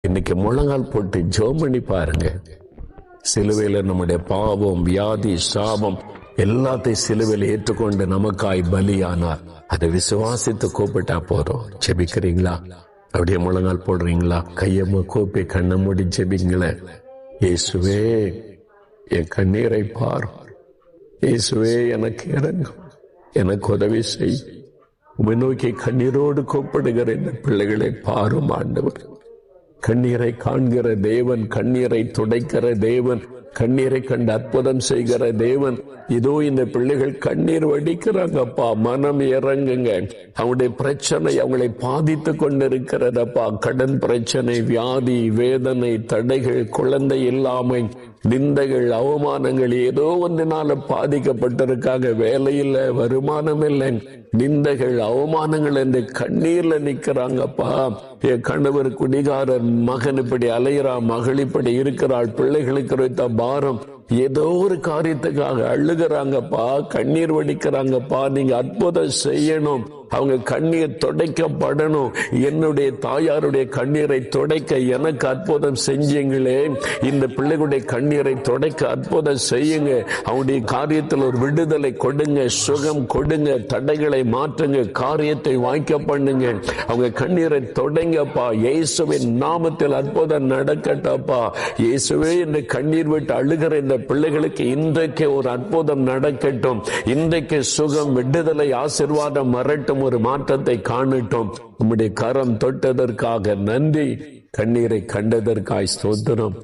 இன்னைக்கு முழங்கால் போட்டு ஜெபம் பண்ணி பாருங்க. சிலுவையில நம்முடைய பாவம், வியாதி, சாபம் எல்லாத்தையும் சிலுவையில் ஏற்றுக்கொண்டு நமக்காய் பலியானார். அதை விசுவாசித்து கூப்பிட்டா போறோம். ஜெபிக்கிறீங்களா? அப்படியே முழங்கால் போடுறீங்களா? கையம்மா கூப்பி கண்ணை மூடி ஜெபிங்களேன். இயேசுவே, என் கண்ணீரை பார். இயேசுவே, எனக்கு இறங்கும், எனக்கு உதவி செய். உம்மை நோக்கி கண்ணீரோடு கூப்பிடுகிற இந்த பிள்ளைகளை பாரும் ஆண்டவர். கண்ணீரை காண்கிற தேவன், கண்ணீரை துடைக்கிற தேவன், கண்ணீரை கண்டு அற்புதம் செய்கிற தேவன். இதோ இந்த பிள்ளைகள் கண்ணீர் வடிக்கிறாங்கப்பா. மனம் இறங்குங்க. அவங்களுடைய பிரச்சனை அவங்களை பாதித்து கொண்டிருக்கிறதப்பா. கடன் பிரச்சனை, வியாதி, வேதனை, தடைகள், குழந்தை இல்லாமை, நிந்தைகள், அவமானங்கள், ஏதோ ஒன்றினால பாதிக்கப்பட்டிருக்காங்க. வேலையில் வருமானம் இல்லை, நிந்தைகள், அவமானங்கள் என்று கண்ணீர்ல நிக்கிறாங்கப்பா. என் கணவர் குடிகாரர், மகன் இப்படி அலையிறான், மகள் இப்படி இருக்கிறாள், பிள்ளைகளுக்கு வைத்த பாரம், ஏதோ ஒரு காரியத்துக்காக அழுகிறாங்கப்பா, கண்ணீர் வடிக்கிறாங்கப்பா. நீங்க அற்புதம் செய்யணும். அவங்க கண்ணீர் துடைக்கப்படணும். என்னுடைய தாயாருடைய கண்ணீரை துடைக்க எனக்கு அற்புதம் செஞ்சீங்களே, இந்த பிள்ளைகளுடைய கண்ணீரை துடைக்க அற்புதம் செய்யுங்க. அவங்களுடைய காரியத்தில் ஒரு விடுதலை கொடுங்க, சுகம் கொடுங்க, தடைகளை மாற்றுங்க, காரியத்தை வாய்க்க பண்ணுங்க. அவங்க கண்ணீரை தொடங்கப்பா. இயேசுவின் நாமத்தில் அற்புதம் நடக்கட்டப்பா. இயேசுவே, இந்த கண்ணீர் விட்டு அழுகிற இந்த பிள்ளைகளுக்கு இன்றைக்கு ஒரு அற்புதம் நடக்கட்டும். இன்றைக்கு சுகம், விடுதலை, ஆசீர்வாதம் வரட்டும். ஒரு மாற்றத்தை காணட்டும். உம்முடைய கரம் தொட்டதற்காக நன்றி. கண்ணீரை கண்டதற்காய் ஸ்தோத்திரம்.